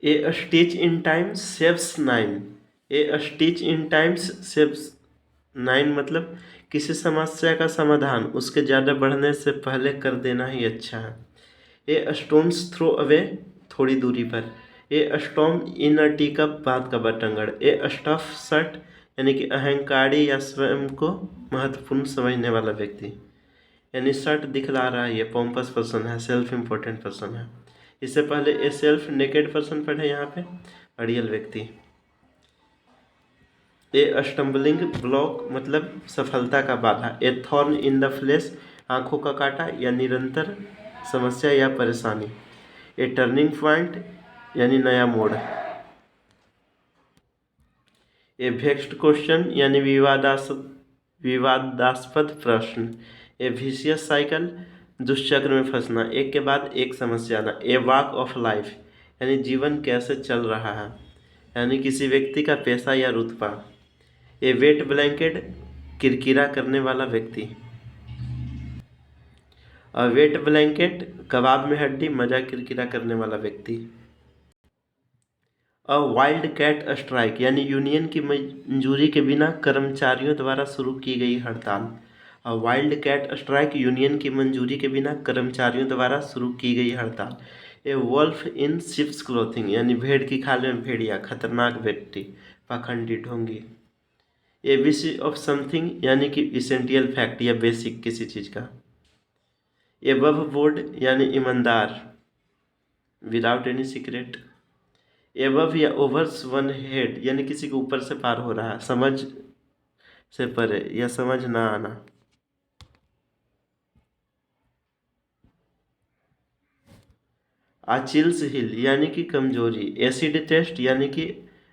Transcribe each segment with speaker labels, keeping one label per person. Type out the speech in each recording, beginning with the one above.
Speaker 1: A stitch in time saves nine. A stitch in times saves nine मतलब किसी समस्या का समाधान उसके ज़्यादा बढ़ने से पहले कर देना ही अच्छा है। ए स्टोन्स थ्रो अवे थोड़ी दूरी पर। ए स्टॉर्म इन अ टी कप बात का बटंगड़। ए स्टफ शर्ट यानी कि अहंकारी या स्वयं को महत्वपूर्ण समझने वाला व्यक्ति। यानी शर्ट दिखला रहा है, ये पोम्पस पर्सन है, सेल्फ इम्पोर्टेंट पर्सन है। इससे पहले ए सेल्फ नेकेड पर्सन पढ़े यहाँ पे, रियल व्यक्ति। ए स्टम्बलिंग ब्लॉक मतलब सफलता का बाधा। ए थॉर्न इन द फ्लेश आंखों का कांटा या निरंतर समस्या या परेशानी। ए टर्निंग पॉइंट यानी नया मोड़। ए वेक्स्ड क्वेश्चन यानी विवादास्पद प्रश्न। ए विशियस साइकिल दुष्चक्र में फंसना, एक के बाद एक समस्या आना। ए वॉक ऑफ लाइफ यानी जीवन कैसे चल रहा है, यानी किसी व्यक्ति का पेशा या रुतबा। ए वेट ब्लैंकेट किरकिरा करने वाला व्यक्ति। अ वेट ब्लैंकेट कबाब में हड्डी मजा किरकिरा करने वाला व्यक्ति। अ वाइल्ड कैट स्ट्राइक यानी यूनियन की मंजूरी के बिना कर्मचारियों द्वारा शुरू की गई हड़ताल। अ वाइल्ड कैट स्ट्राइक यूनियन की मंजूरी के बिना कर्मचारियों द्वारा शुरू की गई हड़ताल। ए वॉल्फ इन शिप्स क्लोथिंग यानी भेड़ की खाल में भेड़िया, खतरनाक व्यक्ति, पाखंडी, ढोंगी। एबीसी ऑफ समथिंग यानी कि इसेंशियल फैक्ट या बेसिक किसी चीज़ का। एबव बोर्ड यानी ईमानदार, विदाउट एनी सीक्रेट। एबव या ओवर्स वन हेड यानी किसी के ऊपर से पार हो रहा है, समझ से परे या समझ ना आना। आचिल्स हिल यानी कि कमजोरी। एसिड टेस्ट यानी कि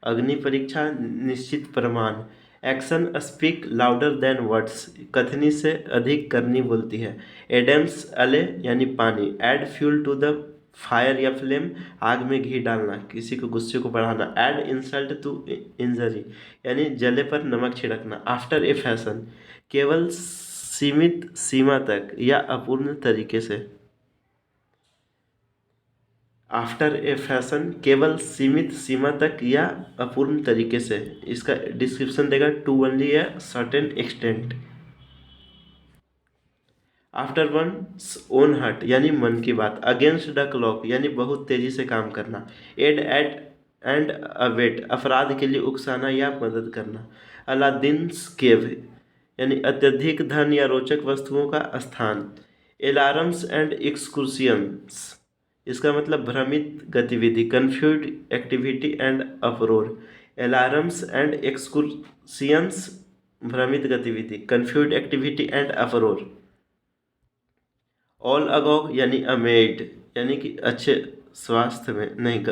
Speaker 1: अग्नि परीक्षा, निश्चित प्रमाण। Action speak louder than words, कथनी से अधिक करनी बोलती है। एडम्स अले यानी पानी। Add fuel to the fire या फ्लेम, आग में घी डालना, किसी को गुस्से को बढ़ाना। ऐड इंसल्ट टू इंजरी यानी जले पर नमक छिड़कना। आफ्टर ए फैशन केवल सीमित सीमा तक या अपूर्ण तरीके से। आफ्टर ए फैशन केवल सीमित सीमा तक या अपूर्ण तरीके से। इसका डिस्क्रिप्शन देगा to only a certain extent. After one own heart यानी मन की बात। अगेंस्ट द क्लॉक यानी बहुत तेजी से काम करना। एड एट एंड अवेट अपराध के लिए उकसाना या मदद करना। अलादीन्स केव यानी अत्यधिक धन या रोचक वस्तुओं का स्थान। एलार्म्स एंड एक्सक्रूसियंस इसका मतलब भ्रमित गतिविधि, confuse activity and uproar. Alarms and excursions भ्रमित गतिविधि, confuse activity and uproar. All agog यानी अमेड यानी कि अच्छे स्वास्थ्य में नहीं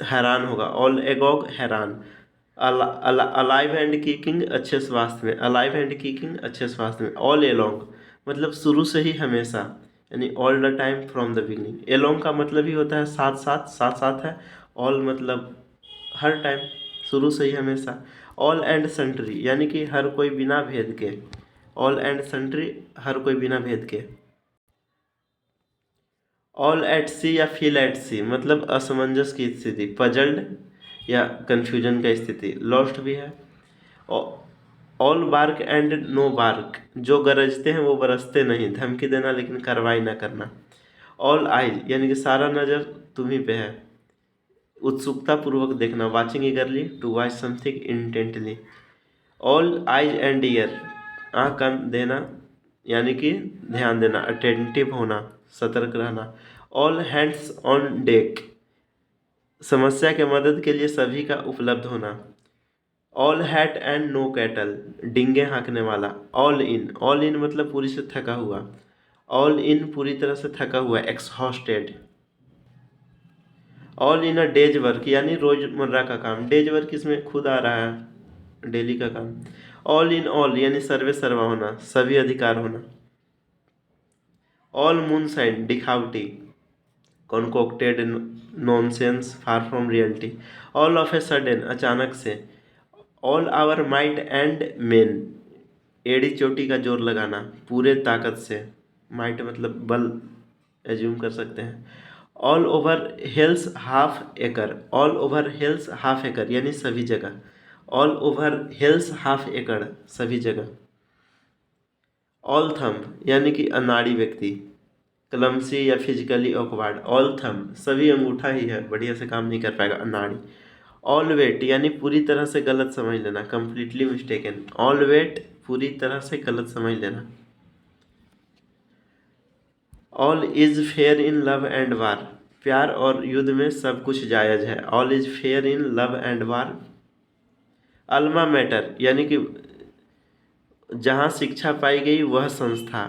Speaker 1: हैरान होगा। ऑल एगॉग हैरान। अलाइव एंड किकिंग अच्छे स्वास्थ्य में, अलाइव एंड किकिंग अच्छे स्वास्थ्य में। ऑल एलोंग मतलब शुरू से ही हमेशा, यानी all the time from the beginning. Along का मतलब ही होता है साथ साथ, साथ साथ है। ऑल मतलब हर टाइम, शुरू से ही हमेशा। ऑल एंड सन्ट्री यानी कि हर कोई बिना भेद के। ऑल एंड सन्ट्री हर कोई बिना भेद के। ऑल एट सी या फील एट सी मतलब असमंजस की स्थिति, पजल्ड या कन्फ्यूजन का स्थिति, लॉस्ट भी है। All bark and no bark जो गरजते हैं वो बरसते नहीं, धमकी देना लेकिन कार्रवाई ना करना। ऑल आइज यानी कि सारा नज़र तुम्ही पे है, उत्सुकता पूर्वक देखना, watching eagerly to watch something intently. All eyes and ear आँख कान देना यानी कि ध्यान देना, अटेंटिव होना, सतर्क रहना। ऑल हैंड्स ऑन डेक समस्या के मदद के लिए सभी का उपलब्ध होना। All hat and no cattle डिंगे हाँकने वाला। ऑल इन मतलब पूरी से थका हुआ। ऑल इन पूरी तरह से थका हुआ, exhausted. All in a days work यानी रोजमर्रा का काम, डेज वर्क इसमें खुद आ रहा है, डेली का काम। ऑल इन ऑल यानी सर्वे सर्वा होना, सभी अधिकार होना। ऑल मून साइन दिखावटी, concocted nonsense, far from reality. All of a sudden अचानक से। All our might and main एड़ी चोटी का जोर लगाना, पूरे ताकत से। माइट मतलब बल एज्यूम कर सकते हैं। ऑल ओवर हिल्स हाफ एकड़, ऑल ओवर हिल्स हाफ एकड़ यानी सभी जगह, ऑल ओवर हिल्स हाफ एकड़ सभी जगह। ऑल थंब यानी कि अनाड़ी व्यक्ति, क्लमसी या फिजिकली ऑकवर्ड, ऑल थंब सभी अंगूठा ही है, बढ़िया से काम नहीं कर पाएगा, अनाड़ी। ऑल वेट यानी पूरी तरह से गलत समझ लेना, कंप्लीटली मिस्टेकन, ऑल वेट पूरी तरह से गलत समझ लेना। All is fair in love and वार, प्यार और युद्ध में सब कुछ जायज है, all is fair in love and war. Alma mater यानी कि जहाँ शिक्षा पाई गई वह संस्था।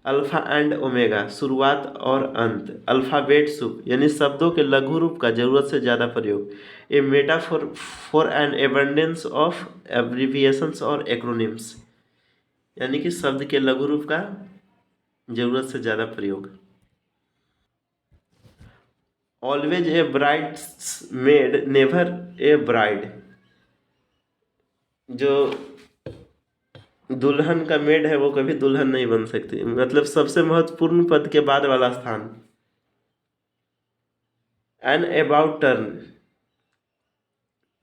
Speaker 1: अल्फा एंड ओमेगा शुरुआत और अंत। अल्फ़ाबेट सूप यानी शब्दों के लघु रूप का जरूरत से ज़्यादा प्रयोग। A metaphor for an abundance of abbreviations और एक्रोनिम्स यानी कि शब्द के लघु रूप का जरूरत से ज़्यादा प्रयोग। Always a brides made never a bride, जो दुल्हन का मेड है वो कभी दुल्हन नहीं बन सकती, मतलब सबसे महत्वपूर्ण पद के बाद वाला स्थान। एन अबाउट टर्न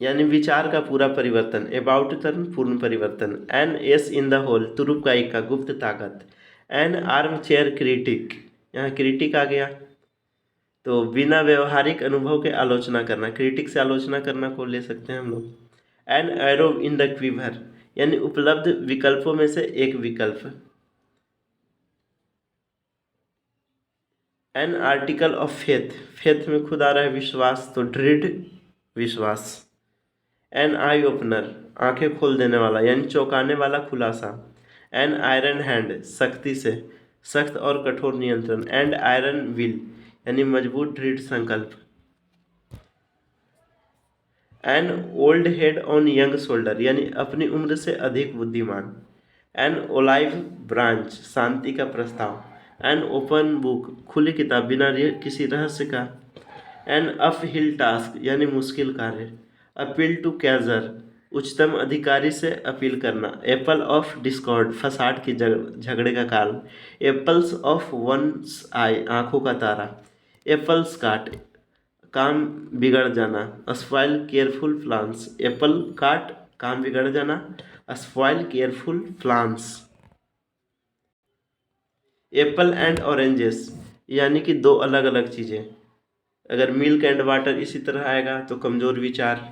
Speaker 1: यानी विचार का पूरा परिवर्तन, अबाउट टर्न पूर्ण परिवर्तन। An ace in the hole तुरुप का इक्का गुप्त ताकत। एन आर्म चेयर क्रिटिक, यहाँ क्रिटिक आ गया तो बिना व्यवहारिक अनुभव के आलोचना करना, क्रिटिक से आलोचना करना को ले सकते हैं हम लोग। An arrow in the quiver यानी उपलब्ध विकल्पों में से एक विकल्प। An article of faith, faith में खुद आ रहा है विश्वास तो दृढ़ विश्वास। एन आई ओपनर आंखें खोल देने वाला यानी चौंकाने वाला खुलासा। एन आयरन हैंड सख्ती से, सख्त और कठोर नियंत्रण। एंड आयरन विल यानी मजबूत दृढ़ संकल्प। An old head on young shoulder यानी अपनी उम्र से अधिक बुद्धिमान। एन ओलाइव ब्रांच शांति का प्रस्ताव। एन ओपन बुक खुली किताब बिना किसी रहस्य का। एन अप हिल टास्क यानी मुश्किल कार्य। अपील टू कैजर उच्चतम अधिकारी से अपील करना। एप्पल ऑफ डिस्कॉर्ड फसाड की झगड़े का कारण। एप्पल्स ऑफ वंस आई आंखों का तारा। एप्पल्स काट काम बिगड़ जाना। स्पॉइल केयरफुल प्लान्स एप्पल काट काम बिगड़ जाना, spoil careful plans. Apple and oranges यानी कि दो अलग अलग चीज़ें। अगर मिल्क एंड वाटर इसी तरह आएगा तो कमज़ोर विचार,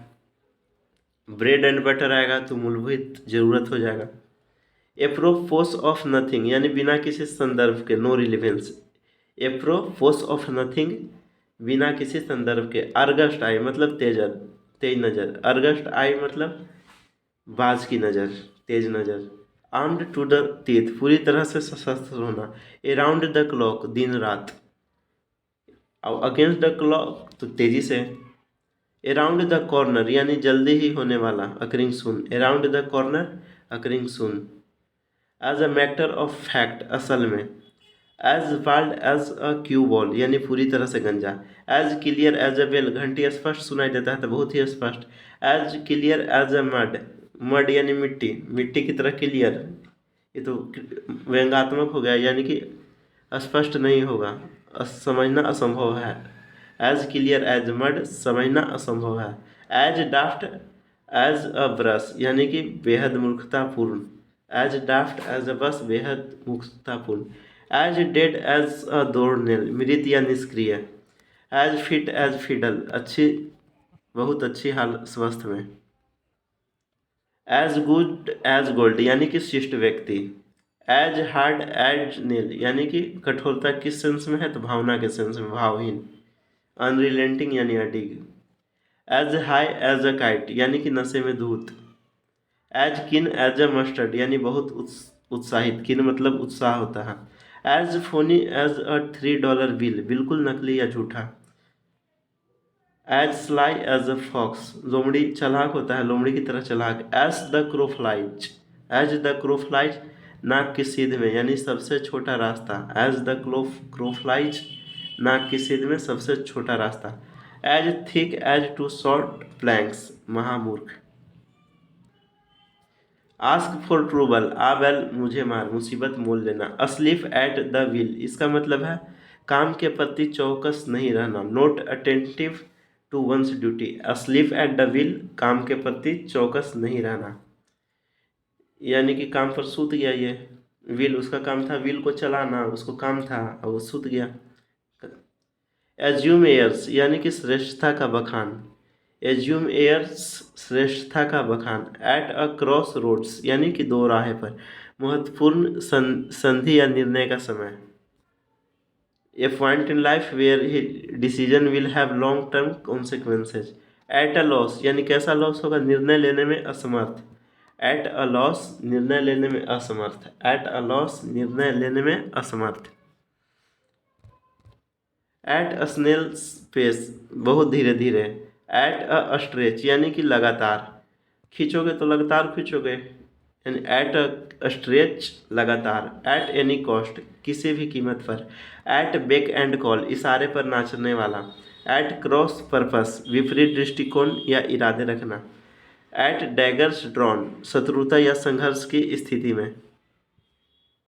Speaker 1: ब्रेड एंड बटर आएगा तो मूलभूत जरूरत हो जाएगा। एप्रोपोस ऑफ नथिंग यानी बिना किसी संदर्भ के, no relevance. Apropos of nothing बिना किसी संदर्भ के। अर्गस्ट आई मतलब तेज नज़र। अर्गस्ट आई मतलब बाज की नज़र, तेज नज़र। आर्म्ड टू द टीथ पूरी तरह से सशस्त्र होना। अराउंड द क्लॉक दिन रात, और अगेंस्ट द क्लॉक तो तेजी से। अराउंड द कॉर्नर यानी जल्दी ही होने वाला, occurring soon. Around the corner occurring soon. As a matter of fact असल में। As bald as a cue ball यानी पूरी तरह से गंजा। As clear as a bell घंटी स्पष्ट सुनाई देता है तो बहुत ही स्पष्ट। As clear as a mud, mud यानी मिट्टी, मिट्टी की तरह क्लियर, ये तो व्यंग्यात्मक हो गया यानी कि स्पष्ट नहीं होगा, समझना असंभव है। एज क्लियर एज मड समझना असंभव है। As daft as a brush यानी कि बेहद मूर्खतापूर्ण। एज डाफ्ट एज अ बस बेहद मूर्खतापूर्ण। As dead as a door nail मृत या निष्क्रिय। एज फिट एज फिडल अच्छी, बहुत अच्छी हाल स्वस्थ में। एज गुड एज गोल्ड यानी कि शिष्ट व्यक्ति। एज हार्ड एज नील यानी कि कठोरता किस सेंस में है तो भावना के सेंस में, भावहीन। अनरिलेंटिंग यानी अडिग। As high as a kite यानी कि नशे में धूत। एज किन एज अ मस्टर्ड यानी बहुत उत्साहित, किन मतलब उत्साह होता है। As phoney as a $3 bill बिल्कुल नकली या झूठा। As sly as a fox लोमड़ी चालाक होता है, लोमड़ी की तरह चालाक। As the crow flies, as the crow flies नाक की सीध में यानी सबसे छोटा रास्ता। एज द क्रो फ्लाइज नाक की सीध में सबसे छोटा रास्ता। As thick as two short planks महामूर्ख। आस्क फॉर ट्रूबल आ बैल मुझे मार, मुसीबत मोल लेना। अस्लीफ एट द व्हील इसका मतलब है काम के प्रति चौकस नहीं रहना, not attentive to one's duty, asleep at the wheel, काम के प्रति चौकस नहीं रहना, यानी कि काम पर सूत गया ये, व्हील उसका काम था व्हील को चलाना, उसको काम था और वो सूत गया। एज्यूम एयर्स यानी कि श्रेष्ठता का बखान, एज्यूम एयर्स श्रेष्ठता का बखान। एट अ क्रॉस रोड्स यानी कि दो राह पर, महत्वपूर्ण संधि या निर्णय का समय। A point in life where decision will have long term consequences. At a loss यानी कैसा लॉस होगा, निर्णय लेने में असमर्थ, एट अ लॉस निर्णय लेने में असमर्थ, एट अ लॉस निर्णय लेने में असमर्थ। एट अ स्नेल्स पेस बहुत धीरे धीरे, एट अ स्ट्रेच यानी कि लगातार, खींचोगे तो लगातार खींचोगे, यानी एट अ स्ट्रेच लगातार। एट एनी कॉस्ट किसी भी कीमत पर, एट बेक एंड कॉल इशारे पर नाचने वाला, एट क्रॉस पर्पस विपरीत दृष्टिकोण या इरादे रखना, एट डैगर्स ड्रॉन शत्रुता या संघर्ष की स्थिति में।